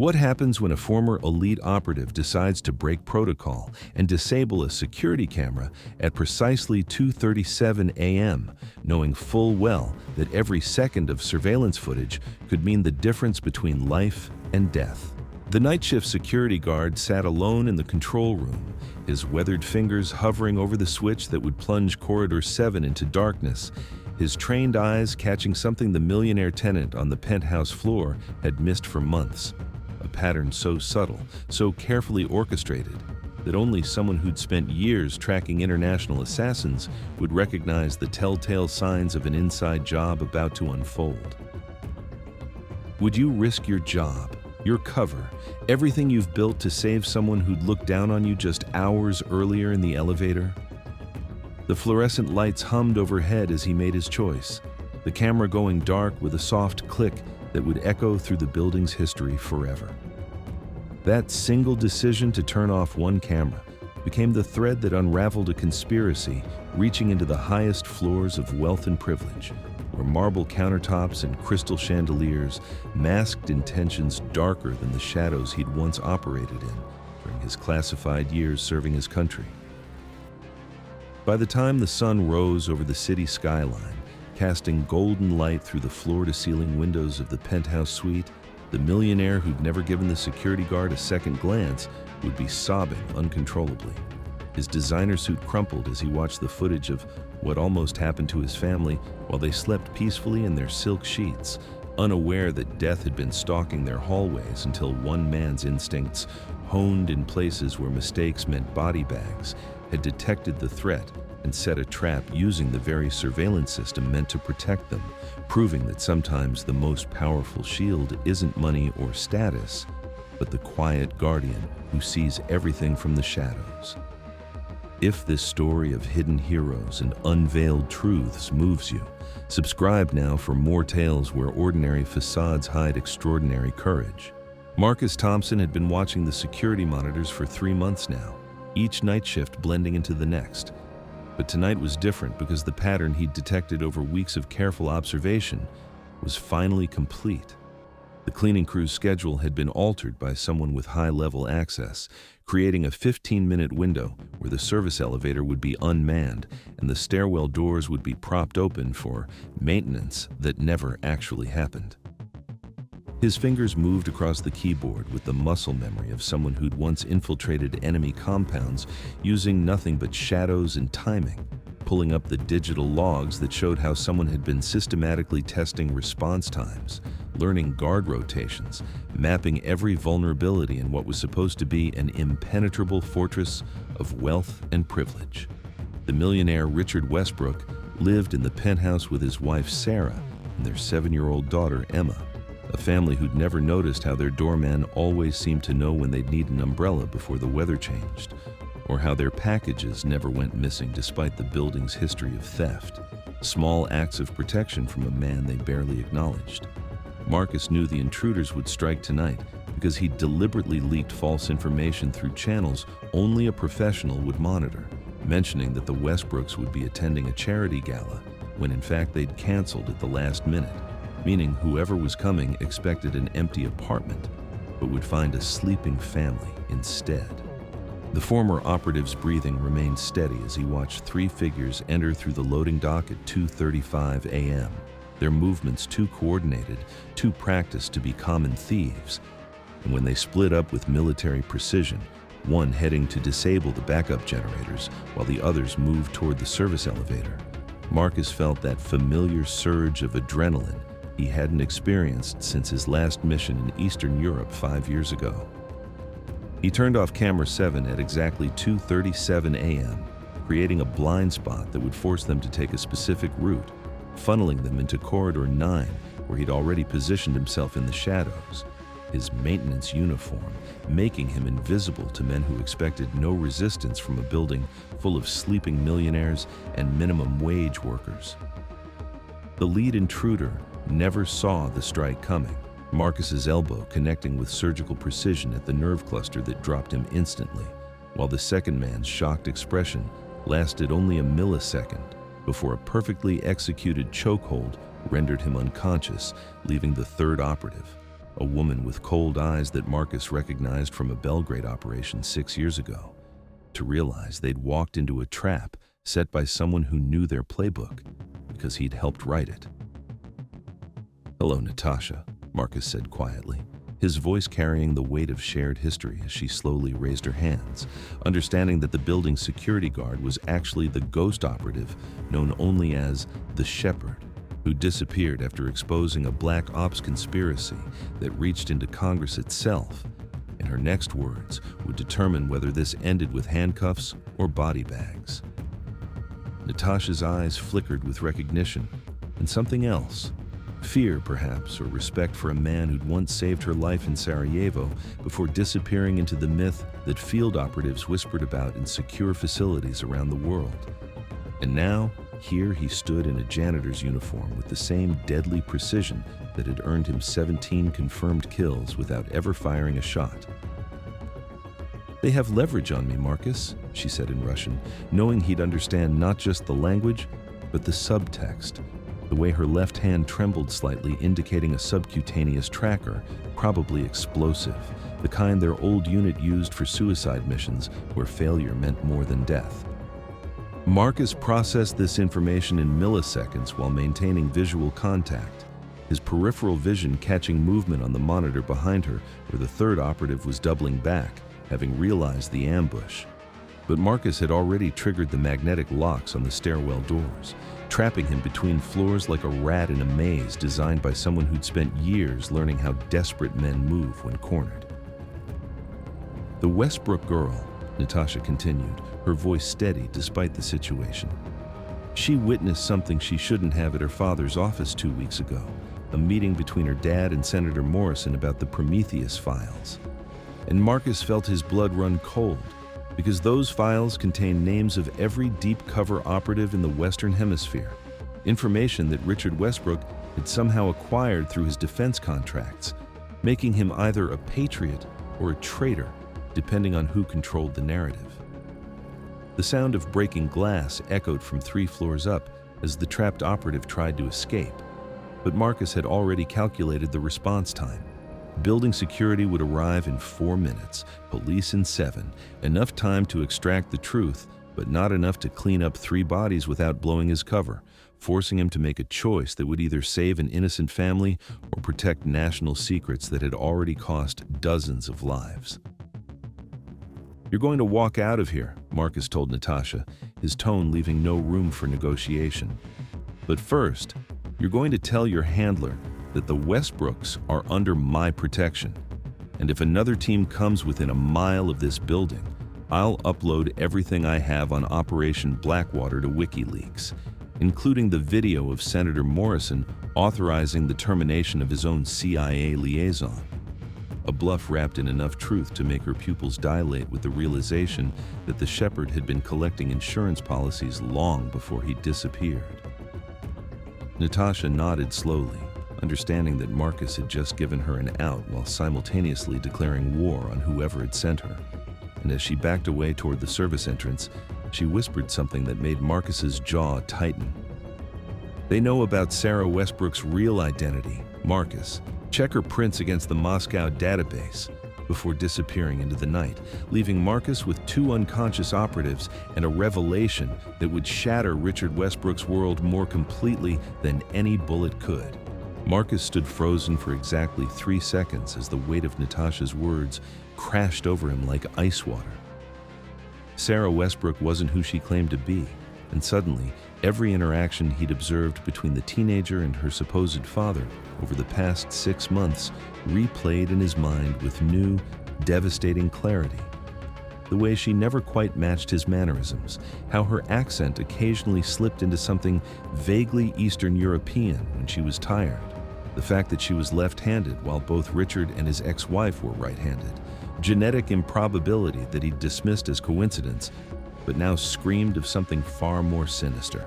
What happens when a former elite operative decides to break protocol and disable a security camera at precisely 2:37 a.m., knowing full well that every second of surveillance footage could mean the difference between life and death? The night shift security guard sat alone in the control room, his weathered fingers hovering over the switch that would plunge Corridor 7 into darkness, his trained eyes catching something the millionaire tenant on the penthouse floor had missed for months. A pattern so subtle, so carefully orchestrated, that only someone who'd spent years tracking international assassins would recognize the telltale signs of an inside job about to unfold. Would you risk your job, your cover, everything you've built to save someone who'd looked down on you just hours earlier in the elevator? The fluorescent lights hummed overhead as he made his choice, the camera going dark with a soft click that would echo through the building's history forever. That single decision to turn off one camera became the thread that unraveled a conspiracy reaching into the highest floors of wealth and privilege, where marble countertops and crystal chandeliers masked intentions darker than the shadows he'd once operated in during his classified years serving his country. By the time the sun rose over the city skyline, casting golden light through the floor-to-ceiling windows of the penthouse suite, the millionaire who'd never given the security guard a second glance would be sobbing uncontrollably. His designer suit crumpled as he watched the footage of what almost happened to his family while they slept peacefully in their silk sheets, unaware that death had been stalking their hallways until one man's instincts, honed in places where mistakes meant body bags, had detected the threat and set a trap using the very surveillance system meant to protect them, proving that sometimes the most powerful shield isn't money or status, but the quiet guardian who sees everything from the shadows. If this story of hidden heroes and unveiled truths moves you, subscribe now for more tales where ordinary facades hide extraordinary courage. Marcus Thompson had been watching the security monitors for 3 months now, each night shift blending into the next. But tonight was different because the pattern he'd detected over weeks of careful observation was finally complete. The cleaning crew's schedule had been altered by someone with high-level access, creating a 15-minute window where the service elevator would be unmanned and the stairwell doors would be propped open for maintenance that never actually happened. His fingers moved across the keyboard with the muscle memory of someone who'd once infiltrated enemy compounds using nothing but shadows and timing, pulling up the digital logs that showed how someone had been systematically testing response times, learning guard rotations, mapping every vulnerability in what was supposed to be an impenetrable fortress of wealth and privilege. The millionaire Richard Westbrook lived in the penthouse with his wife Sarah and their 7-year-old daughter Emma, a family who'd never noticed how their doorman always seemed to know when they'd need an umbrella before the weather changed, or how their packages never went missing despite the building's history of theft, small acts of protection from a man they barely acknowledged. Marcus knew the intruders would strike tonight because he'd deliberately leaked false information through channels only a professional would monitor, mentioning that the Westbrooks would be attending a charity gala when in fact they'd canceled at the last minute, meaning whoever was coming expected an empty apartment, but would find a sleeping family instead. The former operative's breathing remained steady as he watched 3 figures enter through the loading dock at 2:35 a.m., their movements too coordinated, too practiced to be common thieves. And when they split up with military precision, one heading to disable the backup generators while the others moved toward the service elevator, Marcus felt that familiar surge of adrenaline he hadn't experienced since his last mission in Eastern Europe 5 years ago. He turned off camera 7 at exactly 2:37 a.m., creating a blind spot that would force them to take a specific route, funneling them into Corridor 9, where he'd already positioned himself in the shadows, his maintenance uniform making him invisible to men who expected no resistance from a building full of sleeping millionaires and minimum wage workers. The lead intruder never saw the strike coming, Marcus's elbow connecting with surgical precision at the nerve cluster that dropped him instantly, while the second man's shocked expression lasted only a millisecond before a perfectly executed chokehold rendered him unconscious, leaving the third operative, a woman with cold eyes that Marcus recognized from a Belgrade operation 6 years ago, to realize they'd walked into a trap set by someone who knew their playbook because he'd helped write it. "Hello, Natasha," Marcus said quietly, his voice carrying the weight of shared history as she slowly raised her hands, understanding that the building's security guard was actually the ghost operative known only as the Shepherd, who disappeared after exposing a black ops conspiracy that reached into Congress itself, and her next words would determine whether this ended with handcuffs or body bags. Natasha's eyes flickered with recognition and something else. Fear, perhaps, or respect for a man who'd once saved her life in Sarajevo before disappearing into the myth that field operatives whispered about in secure facilities around the world. And now, here he stood in a janitor's uniform with the same deadly precision that had earned him 17 confirmed kills without ever firing a shot. "They have leverage on me, Marcus," she said in Russian, knowing he'd understand not just the language, but the subtext. The way her left hand trembled slightly, indicating a subcutaneous tracker, probably explosive, the kind their old unit used for suicide missions where failure meant more than death. Marcus processed this information in milliseconds while maintaining visual contact, his peripheral vision catching movement on the monitor behind her where the third operative was doubling back, having realized the ambush. But Marcus had already triggered the magnetic locks on the stairwell doors, trapping him between floors like a rat in a maze designed by someone who'd spent years learning how desperate men move when cornered. "The Westbrook girl," Natasha continued, her voice steady despite the situation. "She witnessed something she shouldn't have at her father's office 2 weeks ago, a meeting between her dad and Senator Morrison about the Prometheus files. And Marcus felt his blood run cold, because those files contain names of every deep cover operative in the Western Hemisphere, information that Richard Westbrook had somehow acquired through his defense contracts, making him either a patriot or a traitor, depending on who controlled the narrative." The sound of breaking glass echoed from 3 floors up as the trapped operative tried to escape, but Marcus had already calculated the response time. Building security would arrive in 4 minutes, police in 7, enough time to extract the truth, but not enough to clean up 3 bodies without blowing his cover, forcing him to make a choice that would either save an innocent family or protect national secrets that had already cost dozens of lives. "You're going to walk out of here," Marcus told Natasha, his tone leaving no room for negotiation. "But first, you're going to tell your handler that the Westbrooks are under my protection, and if another team comes within a mile of this building, I'll upload everything I have on Operation Blackwater to WikiLeaks, including the video of Senator Morrison authorizing the termination of his own CIA liaison." A bluff wrapped in enough truth to make her pupils dilate with the realization that the Shepherd had been collecting insurance policies long before he disappeared. Natasha nodded slowly, understanding that Marcus had just given her an out while simultaneously declaring war on whoever had sent her. And as she backed away toward the service entrance, she whispered something that made Marcus's jaw tighten. "They know about Sarah Westbrook's real identity, Marcus. Check her prints against the Moscow database," before disappearing into the night, leaving Marcus with 2 unconscious operatives and a revelation that would shatter Richard Westbrook's world more completely than any bullet could. Marcus stood frozen for exactly 3 seconds as the weight of Natasha's words crashed over him like ice water. Sarah Westbrook wasn't who she claimed to be, and suddenly, every interaction he'd observed between the teenager and her supposed father over the past 6 months replayed in his mind with new, devastating clarity. The way she never quite matched his mannerisms, how her accent occasionally slipped into something vaguely Eastern European when she was tired, the fact that she was left-handed while both Richard and his ex-wife were right-handed, genetic improbability that he'd dismissed as coincidence, but now screamed of something far more sinister.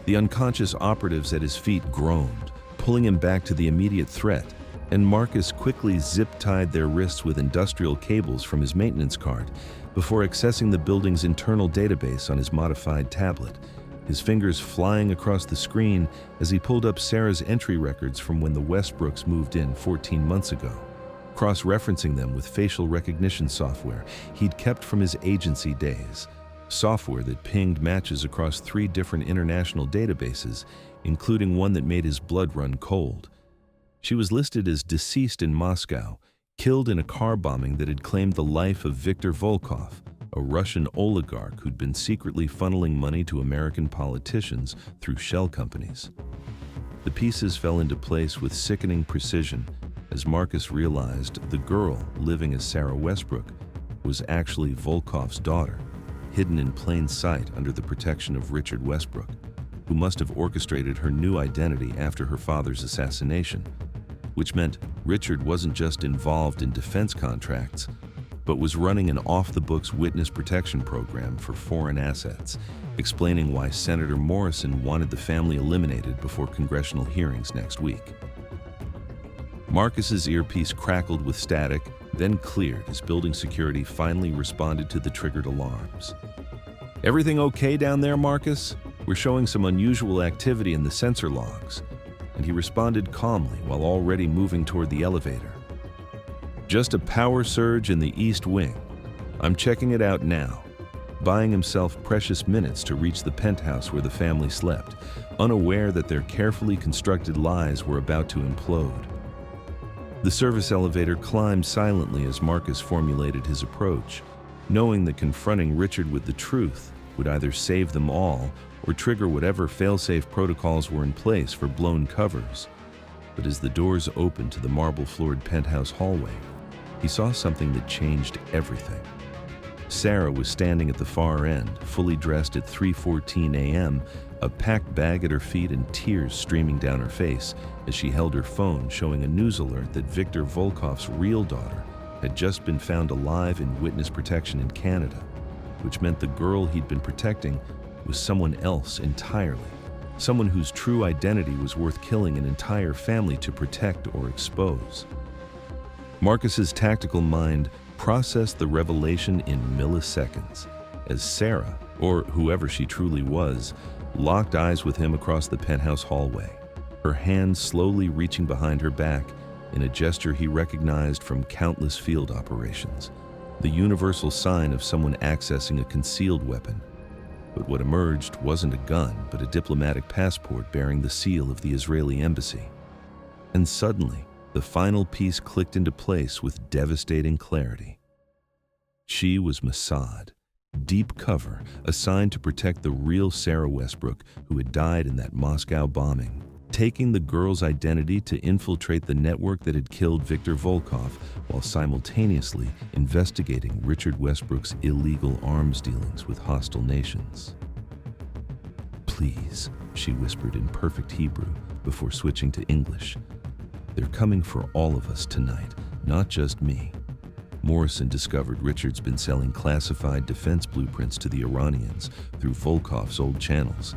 The unconscious operatives at his feet groaned, pulling him back to the immediate threat, and Marcus quickly zip-tied their wrists with industrial cables from his maintenance card before accessing the building's internal database on his modified tablet, his fingers flying across the screen as he pulled up Sarah's entry records from when the Westbrooks moved in 14 months ago, cross-referencing them with facial recognition software he'd kept from his agency days, software that pinged matches across 3 different international databases, including one that made his blood run cold. She was listed as deceased in Moscow, killed in a car bombing that had claimed the life of Viktor Volkov, a Russian oligarch who'd been secretly funneling money to American politicians through shell companies. The pieces fell into place with sickening precision as Marcus realized the girl living as Sarah Westbrook was actually Volkov's daughter, hidden in plain sight under the protection of Richard Westbrook, who must have orchestrated her new identity after her father's assassination, which meant Richard wasn't just involved in defense contracts, but was running an off-the-books witness protection program for foreign assets, explaining why Senator Morrison wanted the family eliminated before congressional hearings next week. Marcus's earpiece crackled with static, then cleared as building security finally responded to the triggered alarms. "Everything okay down there, Marcus? We're showing some unusual activity in the sensor logs." And he responded calmly while already moving toward the elevator. "Just a power surge in the East Wing. I'm checking it out now," buying himself precious minutes to reach the penthouse where the family slept, unaware that their carefully constructed lies were about to implode. The service elevator climbed silently as Marcus formulated his approach, knowing that confronting Richard with the truth would either save them all or trigger whatever fail-safe protocols were in place for blown covers. But as the doors opened to the marble-floored penthouse hallway, he saw something that changed everything. Sarah was standing at the far end, fully dressed at 3:14 a.m., a packed bag at her feet and tears streaming down her face as she held her phone showing a news alert that Viktor Volkov's real daughter had just been found alive in witness protection in Canada, which meant the girl he'd been protecting was someone else entirely, someone whose true identity was worth killing an entire family to protect or expose. Marcus's tactical mind processed the revelation in milliseconds as Sarah, or whoever she truly was, locked eyes with him across the penthouse hallway, her hands slowly reaching behind her back in a gesture he recognized from countless field operations, the universal sign of someone accessing a concealed weapon. But what emerged wasn't a gun, but a diplomatic passport bearing the seal of the Israeli embassy. And suddenly, the final piece clicked into place with devastating clarity. She was Mossad, deep cover assigned to protect the real Sarah Westbrook who had died in that Moscow bombing, taking the girl's identity to infiltrate the network that had killed Viktor Volkov while simultaneously investigating Richard Westbrook's illegal arms dealings with hostile nations. "Please," she whispered in perfect Hebrew before switching to English. "They're coming for all of us tonight, not just me." Morrison discovered Richard's been selling classified defense blueprints to the Iranians through Volkov's old channels,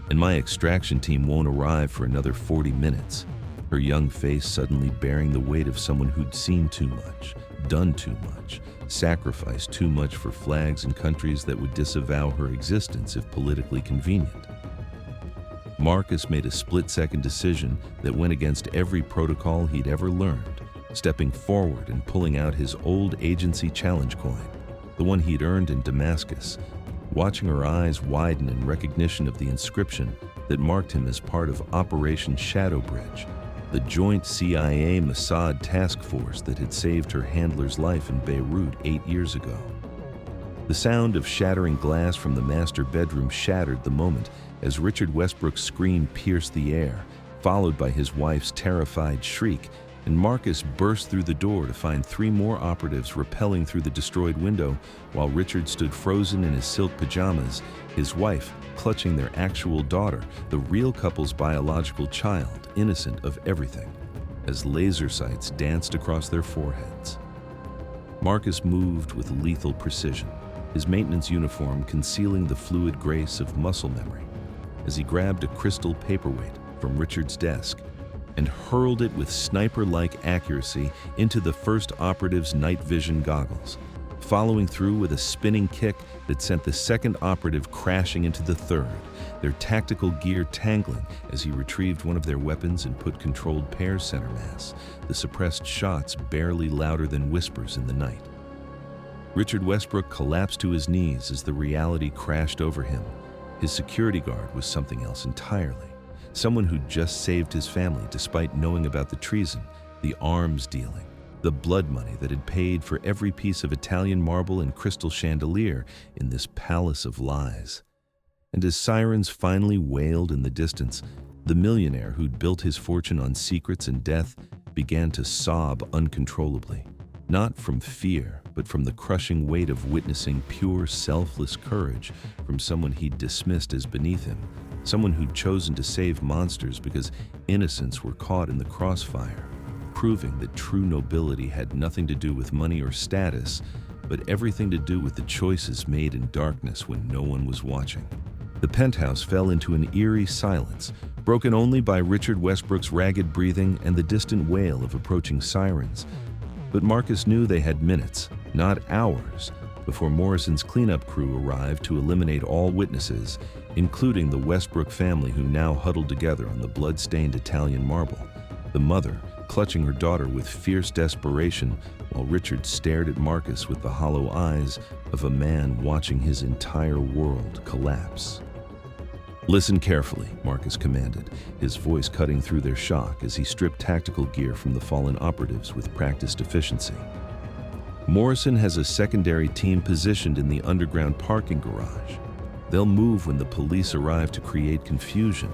and my extraction team won't arrive for another 40 minutes, her young face suddenly bearing the weight of someone who'd seen too much, done too much, sacrificed too much for flags and countries that would disavow her existence if politically convenient. Marcus made a split-second decision that went against every protocol he'd ever learned, stepping forward and pulling out his old agency challenge coin, the one he'd earned in Damascus, watching her eyes widen in recognition of the inscription that marked him as part of Operation Shadowbridge, the joint CIA-Mossad task force that had saved her handler's life in Beirut 8 years ago. The sound of shattering glass from the master bedroom shattered the moment as Richard Westbrook's scream pierced the air, followed by his wife's terrified shriek, and Marcus burst through the door to find 3 more operatives rappelling through the destroyed window while Richard stood frozen in his silk pajamas, his wife clutching their actual daughter, the real couple's biological child, innocent of everything, as laser sights danced across their foreheads. Marcus moved with lethal precision, his maintenance uniform concealing the fluid grace of muscle memory, as he grabbed a crystal paperweight from Richard's desk and hurled it with sniper-like accuracy into the first operative's night vision goggles, following through with a spinning kick that sent the second operative crashing into the third, their tactical gear tangling as he retrieved one of their weapons and put controlled pairs center mass, the suppressed shots barely louder than whispers in the night. Richard Westbrook collapsed to his knees as the reality crashed over him. His security guard was something else entirely. Someone who'd just saved his family despite knowing about the treason, the arms dealing, the blood money that had paid for every piece of Italian marble and crystal chandelier in this palace of lies. And as sirens finally wailed in the distance, the millionaire who'd built his fortune on secrets and death began to sob uncontrollably, not from fear, but from the crushing weight of witnessing pure, selfless courage from someone he'd dismissed as beneath him, someone who'd chosen to save monsters because innocents were caught in the crossfire, proving that true nobility had nothing to do with money or status, but everything to do with the choices made in darkness when no one was watching. The penthouse fell into an eerie silence, broken only by Richard Westbrook's ragged breathing and the distant wail of approaching sirens. But Marcus knew they had minutes, not hours, before Morrison's cleanup crew arrived to eliminate all witnesses, including the Westbrook family who now huddled together on the blood-stained Italian marble, the mother clutching her daughter with fierce desperation while Richard stared at Marcus with the hollow eyes of a man watching his entire world collapse. "Listen carefully," Marcus commanded, his voice cutting through their shock as he stripped tactical gear from the fallen operatives with practiced efficiency. "Morrison has a secondary team positioned in the underground parking garage. They'll move when the police arrive to create confusion,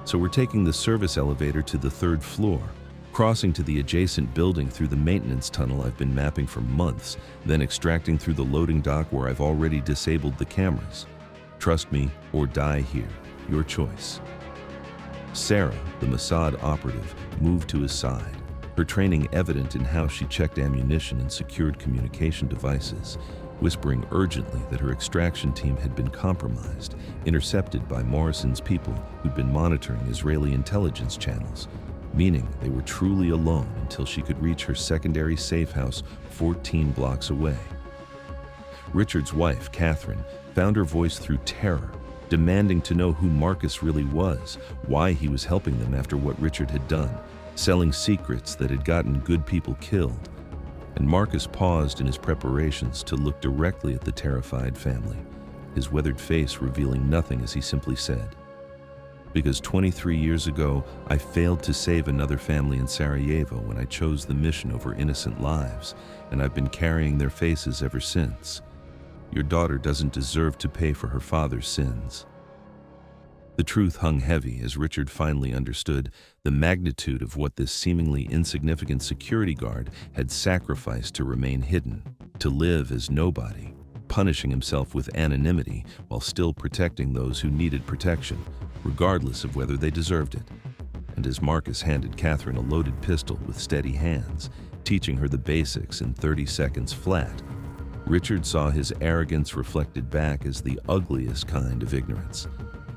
so we're taking the service elevator to the third floor, crossing to the adjacent building through the maintenance tunnel I've been mapping for months, then extracting through the loading dock where I've already disabled the cameras. Trust me or die here. Your choice." Sarah, the Mossad operative, moved to his side, her training evident in how she checked ammunition and secured communication devices, whispering urgently that her extraction team had been compromised, intercepted by Morrison's people who'd been monitoring Israeli intelligence channels, meaning they were truly alone until she could reach her secondary safe house 14 blocks away. Richard's wife, Catherine, found her voice through terror, demanding to know who Marcus really was, why he was helping them after what Richard had done, selling secrets that had gotten good people killed. And Marcus paused in his preparations to look directly at the terrified family, his weathered face revealing nothing as he simply said, "Because 23 years ago, I failed to save another family in Sarajevo when I chose the mission over innocent lives, and I've been carrying their faces ever since. Your daughter doesn't deserve to pay for her father's sins." The truth hung heavy as Richard finally understood the magnitude of what this seemingly insignificant security guard had sacrificed to remain hidden, to live as nobody, punishing himself with anonymity while still protecting those who needed protection, regardless of whether they deserved it. And as Marcus handed Catherine a loaded pistol with steady hands, teaching her the basics in 30 seconds flat, Richard saw his arrogance reflected back as the ugliest kind of ignorance.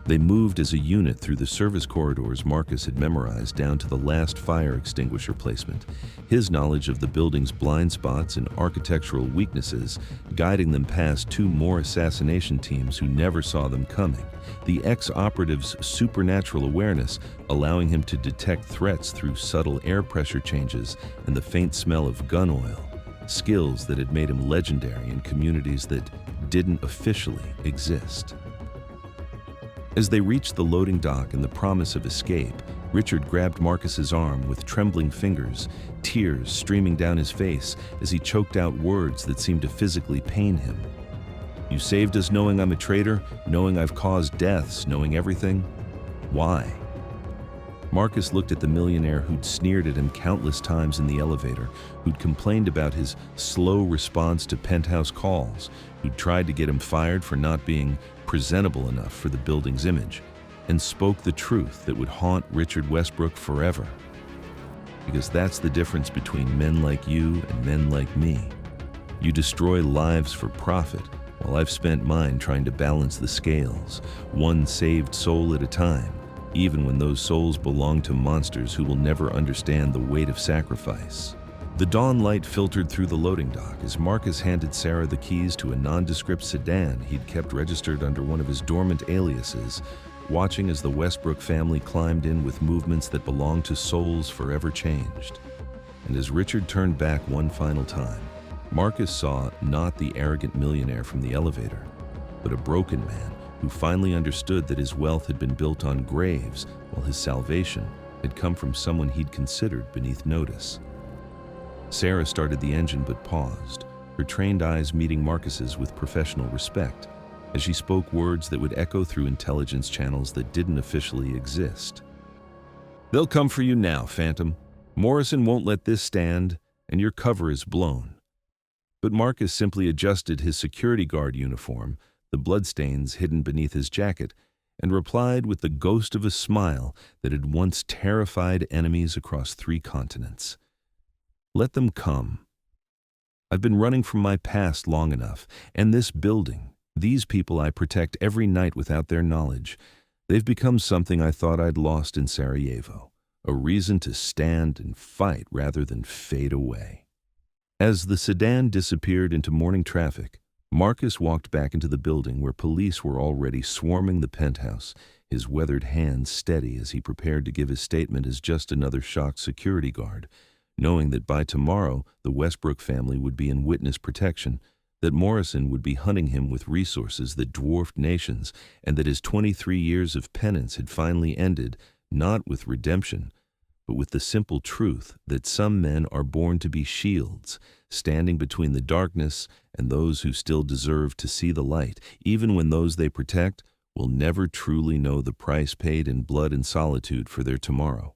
They moved as a unit through the service corridors Marcus had memorized down to the last fire extinguisher placement, his knowledge of the building's blind spots and architectural weaknesses guiding them past two more assassination teams who never saw them coming, the ex-operative's supernatural awareness allowing him to detect threats through subtle air pressure changes and the faint smell of gun oil, skills that had made him legendary in communities that didn't officially exist. As they reached the loading dock and the promise of escape, Richard grabbed Marcus's arm with trembling fingers, tears streaming down his face as he choked out words that seemed to physically pain him. "You saved us knowing I'm a traitor, knowing I've caused deaths, knowing everything? Why?" Marcus looked at the millionaire who'd sneered at him countless times in the elevator, who'd complained about his slow response to penthouse calls, who'd tried to get him fired for not being presentable enough for the building's image, and spoke the truth that would haunt Richard Westbrook forever. Because that's the difference between men like you and men like me. You destroy lives for profit, while I've spent mine trying to balance the scales, one saved soul at a time, even when those souls belong to monsters who will never understand the weight of sacrifice. The dawn light filtered through the loading dock as Marcus handed Sarah the keys to a nondescript sedan he'd kept registered under one of his dormant aliases, watching as the Westbrook family climbed in with movements that belonged to souls forever changed. And as Richard turned back one final time, Marcus saw not the arrogant millionaire from the elevator, but a broken man who finally understood that his wealth had been built on graves while his salvation had come from someone he'd considered beneath notice. Sarah started the engine but paused, her trained eyes meeting Marcus's with professional respect, as she spoke words that would echo through intelligence channels that didn't officially exist. "They'll come for you now, Phantom. Morrison won't let this stand, and your cover is blown." But Marcus simply adjusted his security guard uniform, the bloodstains hidden beneath his jacket, and replied with the ghost of a smile that had once terrified enemies across 3 continents. "Let them come. I've been running from my past long enough, and this building, these people I protect every night without their knowledge, they've become something I thought I'd lost in Sarajevo, a reason to stand and fight rather than fade away." As the sedan disappeared into morning traffic, Marcus walked back into the building where police were already swarming the penthouse, his weathered hands steady as he prepared to give his statement as just another shocked security guard, knowing that by tomorrow the Westbrook family would be in witness protection, that Morrison would be hunting him with resources that dwarfed nations, and that his 23 years of penance had finally ended, not with redemption, but with the simple truth that some men are born to be shields, standing between the darkness and those who still deserve to see the light, even when those they protect will never truly know the price paid in blood and solitude for their tomorrow.